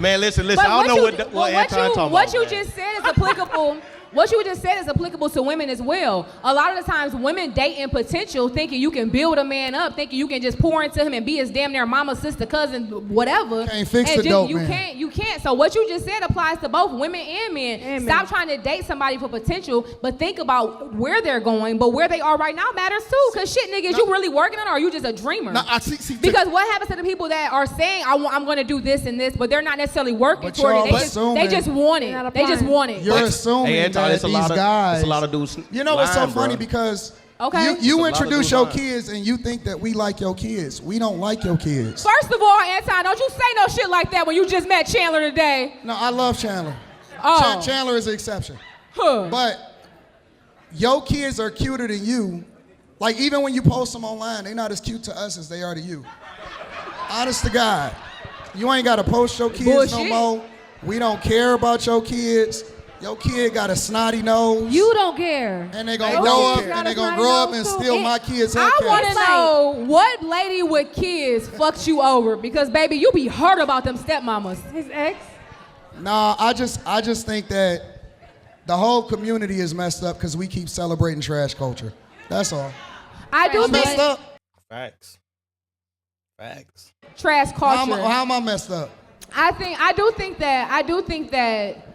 Man, listen. I don't know what Anton talking about. What you just said is applicable. What you just said is applicable to women as well. A lot of the times women date in potential thinking you can build a man up, thinking you can just pour into him and be his damn near mama, sister, cousin, whatever. Can't fix the dope, man. You can't. So what you just said applies to both women and men. Stop trying to date somebody for potential, but think about where they're going, but where they are right now matters too. Cause shit, nigga, is you really working on it or are you just a dreamer? No, I see. Because what happens to the people that are saying, I'm gonna do this and this, but they're not necessarily working toward it. They just want it. They just want it. You're assuming that these guys. It's a lot of dudes. You know what's so funny because you introduce your kids and you think that we like your kids. We don't like your kids. First of all, Anton, don't you say no shit like that when you just met Chandler today. No, I love Chandler. Oh. Chandler is an exception. Huh. But your kids are cuter than you. Like even when you post them online, they're not as cute to us as they are to you. Honest to God. You ain't got to post your kids no more. We don't care about your kids. Your kid got a snotty nose. You don't care. And they gonna grow up and steal my kids' haircut. I want to know what lady with kids fucked you over because baby, you be hurt about them stepmamas. His ex? Nah, I just think that the whole community is messed up because we keep celebrating trash culture. That's all. I do think messed up. Facts. Trash culture. How am I messed up? I do think that.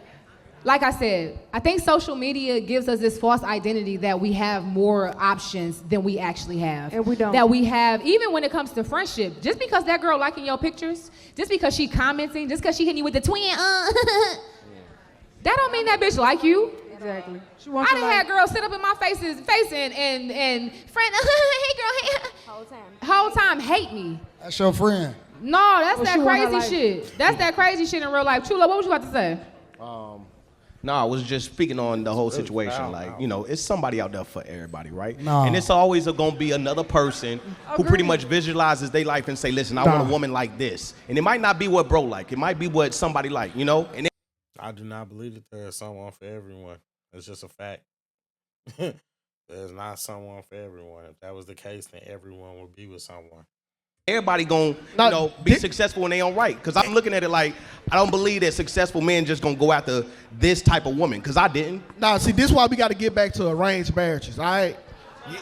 Like I said, I think social media gives us this false identity that we have more options than we actually have. And we don't. That we have, even when it comes to friendship. Just because that girl liking your pictures, just because she commenting, just because she hitting you with the twin, that don't mean that bitch like you. Exactly. I done had girls sit up in my face and friend, hey girl, hey. Whole time hate me. That's your friend. No, that's that crazy shit. That's that crazy shit in real life. Chula, what was you about to say? No, I was just speaking on the whole situation. Like, you know, it's somebody out there for everybody, right? No. And it's always going to be another person who pretty much visualizes their life and say, listen, I want a woman like this. And it might not be what bro like. It might be what somebody like, you know? And I do not believe that there is someone for everyone. It's just a fact. There's not someone for everyone. If that was the case, then everyone would be with someone. everybody gonna be successful in their own right. Because I'm looking at it like, I don't believe that successful men just gonna go after this type of woman, because I didn't. Nah, see, this is why we got to get back to arranged marriages, all right?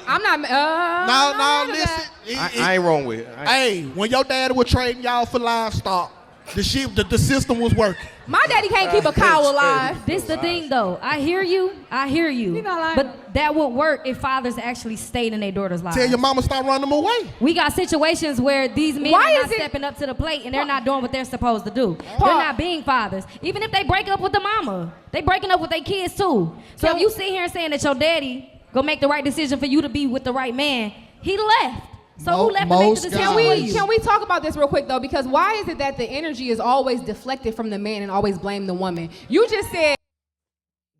I'm not. No, listen. I ain't wrong with it. Hey, when your daddy was trading y'all for livestock, the system was working. My daddy can't keep a cow alive. This the thing, though. I hear you. You're not lying. But that would work if fathers actually stayed in their daughters' lives. Tell your mama stop running them away. We got situations where these men are not stepping up to the plate and they're not doing what they're supposed to do. They're not being fathers. Even if they break up with the mama, they breaking up with their kids too. So if you sit here and saying that your daddy go make the right decision for you to be with the right man, he left. So who left to make the decision? Can we talk about this real quick though? Because why is it that the energy is always deflected from the man and always blame the woman? You just said.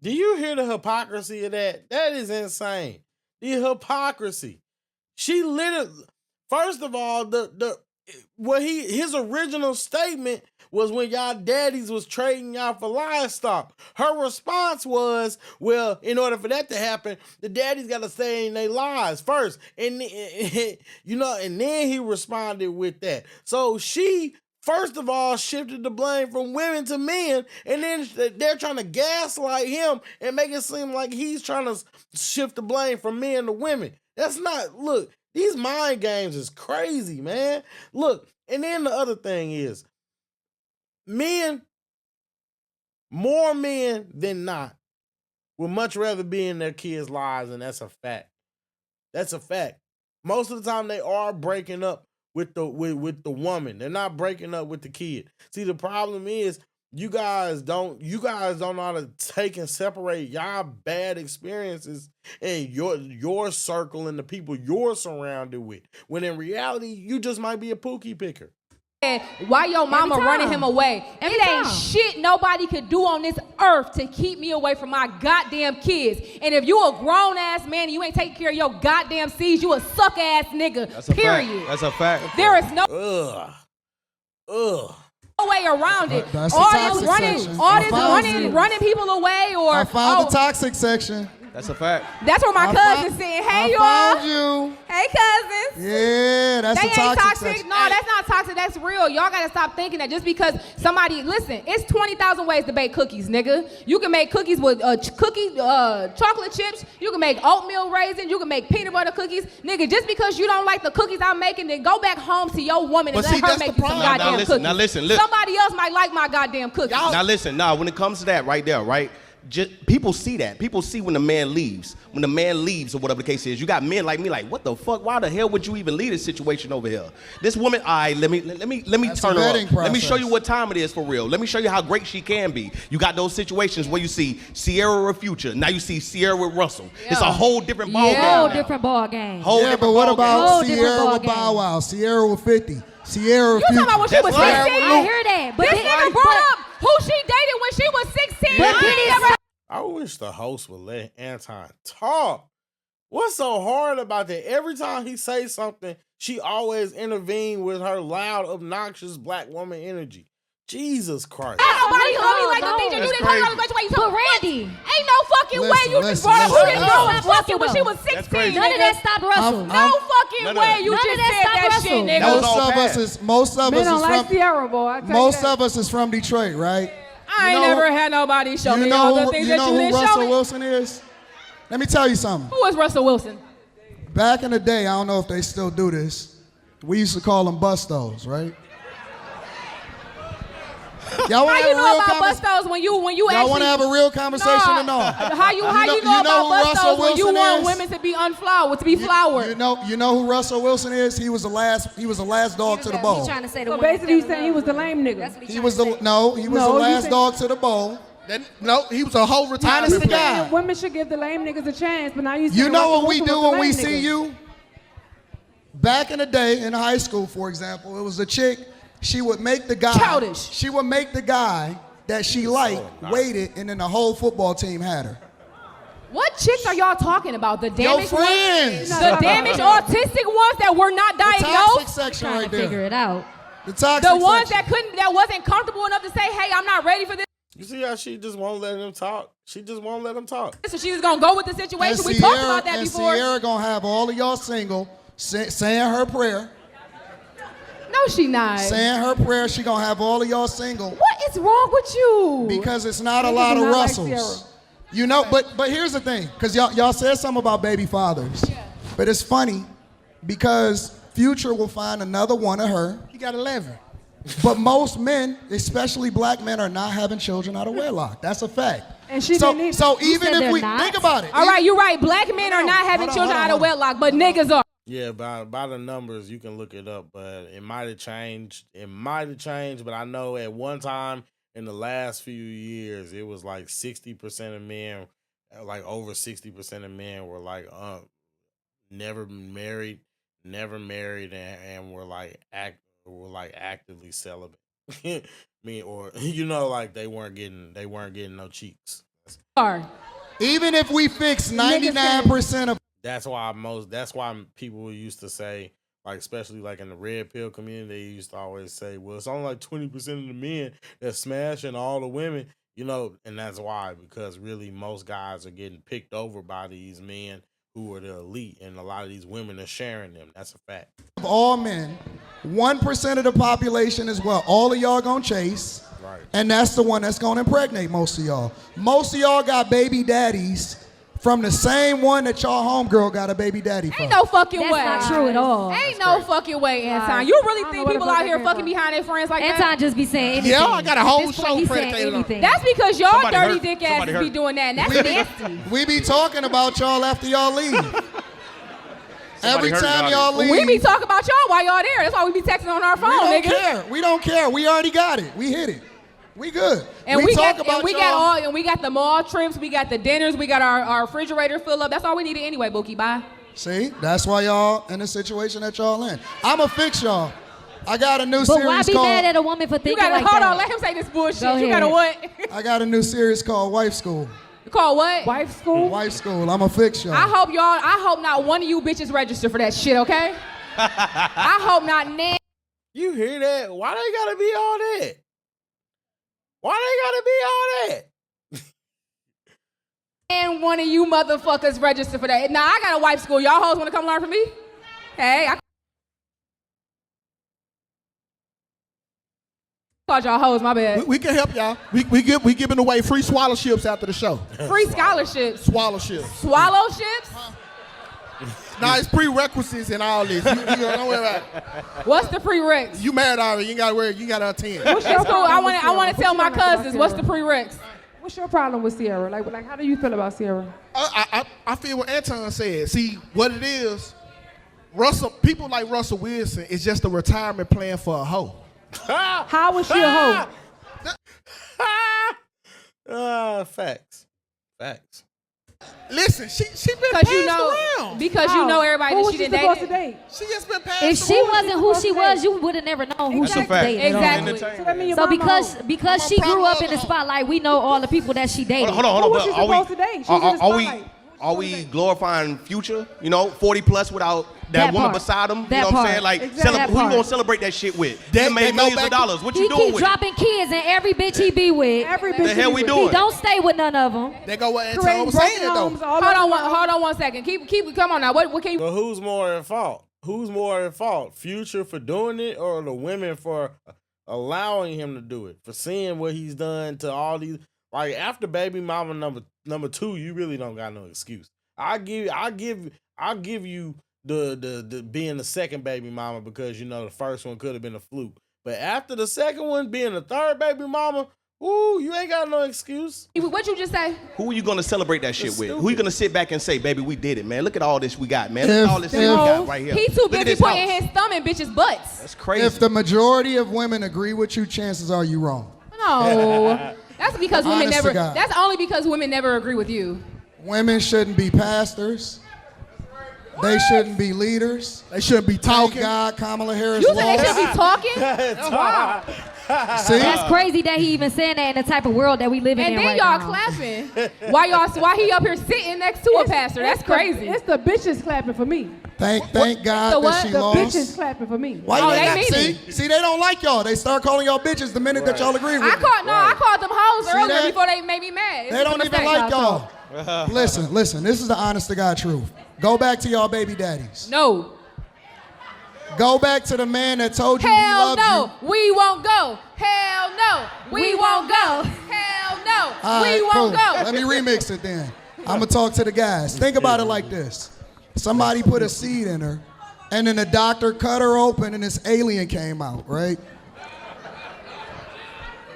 Do you hear the hypocrisy of that? That is insane. The hypocrisy. She literally, first of all, his original statement was when y'all daddies was trading y'all for livestock. Her response was, well, in order for that to happen, the daddies got to stay in their lives first. And and then he responded with that. So she, first of all, shifted the blame from women to men, and then they're trying to gaslight him and make it seem like he's trying to shift the blame from men to women. That's not, look, these mind games is crazy, man. Look, and then the other thing is, more men than not, would much rather be in their kids' lives, and that's a fact. That's a fact. Most of the time, they are breaking up with the woman. They're not breaking up with the kid. See, the problem is you guys don't know how to take and separate y'all bad experiences and your circle and the people you're surrounded with. When in reality, you just might be a pookie picker. Why your mama running him away? It ain't shit nobody could do on this earth to keep me away from my goddamn kids. And if you a grown ass man and you ain't taking care of your goddamn seeds, you a suck ass nigga. That's a period. Fact. That's a fact. There is no way around it. That's all the this toxic section. running people away, or I found the toxic section. That's a fact. That's where my cousin's sitting. Hey, y'all. I found you. Hey, cousins. Yeah, that's They a ain't toxic toxic. section. No, that's not toxic. That's real. Y'all gotta stop thinking that just because somebody, listen, it's 20,000 ways to bake cookies, nigga. You can make cookies with chocolate chips. You can make oatmeal raisins. You can make peanut butter cookies. Nigga, just because you don't like the cookies I'm making, then go back home to your woman and But see, let her that's make the you some problem. goddamn cookies. Now listen. Somebody else might like my goddamn cookies. Now listen, when it comes to that right there, right? People see that. People see when the man leaves. When the man leaves or whatever the case is. You got men like me like, what the fuck? Why the hell would you even leave this situation over here? This woman, all right, let me That's turn a her up. vetting Let me process. show you what time it is for real. Let me show you how great she can be. You got those situations where you see Sierra with Future. Now you see Sierra with Russell. It's a whole different ball game. Whole now. different ball game. Whole Yeah, different but what ball game. about Whole different Sierra ball with game. Bow Wow? Sierra with 50. Sierra with You talking about when she was That's right. 16? I hear that. But This nigga brought up who she dated when she was 16. But I then ain't it's- never. I wish the host would let Anton talk. What's so hard about that? Every time he says something, she always intervene with her loud, obnoxious black woman energy. Jesus Christ. Ain't nobody love me like the No. things you That's didn't talk about crazy. the way you But talk. Randy, Ain't no fucking way you just Listen, brought up who listen, this listen. girl was That's fucking when she was That's 16. crazy. none of that stopped Russell. I'm- No fucking None of way that. you None just of that said stopped that Russell. shit, nigga. That was Most all of bad. us is from Detroit, right? I ain't never had nobody show me all the things that you who didn't show Russell me. Wilson is? Let me tell you something. Who is Russell Wilson? Back in the day, I don't know if they still do this. We used to call them bustos, right? Y'all want How to you have a know real about conversation? bustos when you Y'all actually? want to have a real conversation or no? How you know you about know who Russell bustos when you Wilson want is? women to be unflowered, to be flowered? You know who Russell Wilson is? He was the last dog to the bowl. He's trying to say the So one basically, you that saying he was the lame nigga. That's what He was the last said- dog to the bowl. No, he was a whole retirement Honest to player. God. Women should give the lame niggas a chance, but now you You saying know Russell what we Wilson do was the when we lame see nigga. you? Back in the day in high school, for example, it was a chick. She would make the guy. Childish. She would make the guy that she liked waited, and then the whole football team had her. What chicks are y'all talking about? The Your damaged friends. ones? The damaged autistic ones that were not The toxic diagnosed? section trying right to figure there. it out. The toxic The ones section. that wasn't comfortable enough to say, hey, I'm not ready for this. You see how she just won't let him talk? She just won't let him talk. So she's gonna go with the situation. We talked about that before. Sierra gonna have all of y'all single, saying her prayer. No, she not. Saying her prayer, she gonna have all of y'all single. What is wrong with you? Because it's not a Niggas lot do of not like Russells. Sierra. You know, but here's the thing, because y'all said something about baby fathers. Yeah. But it's funny because Future will find another one of her. He got 11. But most men, especially black men, are not having children out of wedlock. That's a fact. And she didn't either. So You even said if they're we not? think about it. All right, you're right. Black men are not having Hold on, children hold on, out of hold on. wedlock, but niggas are. Yeah, by the numbers, you can look it up, but it might have changed. It might have changed, but I know at one time in the last few years, it was like 60% of men, like over 60% of men were like never married, and were like actively celibate. I mean, or like they weren't getting no cheeks. Even if we fix 99% of That's why people used to say, like, especially like in the red pill community, they used to always say, well, it's only like 20% of the men that smash and all the women, and that's why, because really most guys are getting picked over by these men who are the elite, and a lot of these women are sharing them. That's a fact. all men, 1% of the population is what all of y'all gonna chase. Right. And that's the one that's gonna impregnate most of y'all. Most of y'all got baby daddies from the same one that y'all homegirl got a baby daddy from. Ain't no fucking That's way. not true at all. Ain't no fucking way, Anton. Right. You I really don't think know where people the fuck out here that fucking came from. behind their friends like that? Anton just be saying anything. Yeah, I got a At whole this point, show he's saying predicated on anything. That's because y'all Somebody dirty hurt- dick somebody asses be hurt. doing that. And that's nasty. We be talking about y'all after y'all leave. Every hurt time y'all. y'all leave. We be talking about y'all while y'all there. That's why we be texting on our phone, we don't nigga. care. We don't care. We already got it. We hit it. We good. And we got y'all. we got the mall trips, we got the dinners, we got our refrigerator fill up. That's all we needed anyway, Bookie. Bye. See, that's why y'all in the situation that y'all in. I'ma fix y'all. I got a new But series why be called. mad at a woman for You thinking gotta like hold that? on. Let him say this bullshit. Go You gotta ahead. what? I got a new series called Wife School. Call what? Wife school? Wife School. I'ma fix y'all. I hope not one of you bitches register for that shit, okay? I hope not. You hear that? Why they gotta be all that? Why they gotta be all that? And one of you motherfuckers register for that. Now I got a wife school. Y'all hoes want to come learn from me? Hey, I called y'all hoes. My bad. We can help y'all. We giving away free swallowships after the show. Free scholarships. Swallowships. Swallowships? Nah, it's prerequisites and all this. You don't worry about it. What's the prereqs? You married already. You ain't gotta worry. You gotta attend. It's cool. I want to tell my cousins. What's the prereqs? What's your problem with Sierra? Like, how do you feel about Sierra? I feel what Anton said. See, what it is, people like Russell Wilson is just a retirement plan for a hoe. How was she a hoe? Facts. Listen, she been passed around. Because you know everybody that she didn't supposed to date. date? She just been passed If she wasn't who she was, you would have never known who That's she a was fact. dating. Exactly. So that mean your So mama because she grew up in the spotlight, we know all the people that she dated. Hold on. Who was but she supposed to date? She was in the spotlight. Are we glorifying Future? 40 plus without that woman part. beside him? That You know what I'm part. saying? Like, Exactly. That who you part. gonna celebrate that shit with? They They made go millions back of dollars. What He you doing keep with it? dropping kids and every bitch he be with. Every bitch. The hell she we with. doing? He don't stay with none of them. They go what Anton Creating was broken saying homes though. all Hold on one second. Keep. Come on now. What can you? But who's more at fault? Who's more at fault? Future for doing it, or the women for allowing him to do it? For seeing what he's done to all these. Like after baby mama number 2, you really don't got no excuse. I'll give you the being the second baby mama because the first one could have been a fluke. But after the second one being the third baby mama, ooh, you ain't got no excuse. What you just say? Who are you gonna celebrate that shit with? stupid. Who you gonna sit back and say, baby, we did it, man? Look at all this we got, man. Look at all this shit we got right here. He too Look at busy this putting house. his thumb in bitches' butts. That's crazy. If the majority of women agree with you, chances are you wrong. No, that's because women Honest to never. God. That's only because women never agree with you. Women shouldn't be pastors. They shouldn't be leaders. They shouldn't be Thank talking. God Kamala Harris You said they lost. should be talking, See? That's crazy that he even saying that in the type of world that we live in and then right y'all now. clapping. Why he up here sitting next to a pastor? That's crazy. It's the bitches clapping for me. Thank the God what? that she The lost. bitches clapping for me. Why Oh, you they not? mean See, they don't like y'all. They start calling y'all bitches the minute that y'all agree with I them. called them hoes See earlier that? before they made me mad. It's They don't a even mistake. like y'all. Listen. This is the honest to God truth. Go back to y'all baby daddies. No. Go back to the man that told you he Hell loved no. you. We won't go. Hell no. We won't go. Hell no. All right, We won't cool. go. Let me remix it then. I'm gonna talk to the guys. Think about it like this. Somebody put a seed in her, and then the doctor cut her open and this alien came out, right?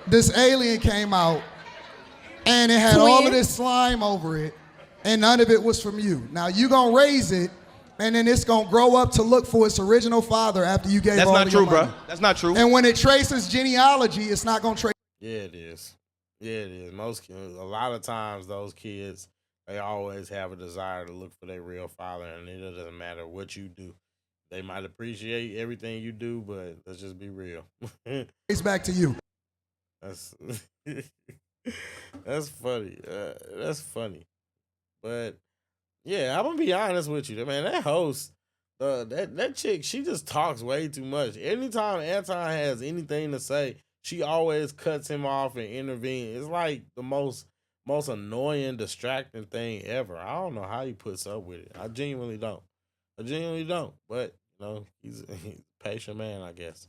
This alien came out, and it had all of this slime over it, and none of it was from you. Now you gonna raise it, and then it's gonna grow up to look for its original father after you gave That's all not of your true, bro. money. That's not true. And when it traces genealogy, it's not gonna trace. Yeah, it is. Most kids, a lot of times, those kids, they always have a desire to look for their real father, and it doesn't matter what you do. They might appreciate everything you do, but let's just be real. It's back to you. That's that's funny. That's funny. But yeah, I'm gonna be honest with you, man. That host, that chick, she just talks way too much. Anytime Anton has anything to say, she always cuts him off and intervenes. It's like the most annoying, distracting thing ever. I don't know how he puts up with it. I genuinely don't. But he's a patient man, I guess.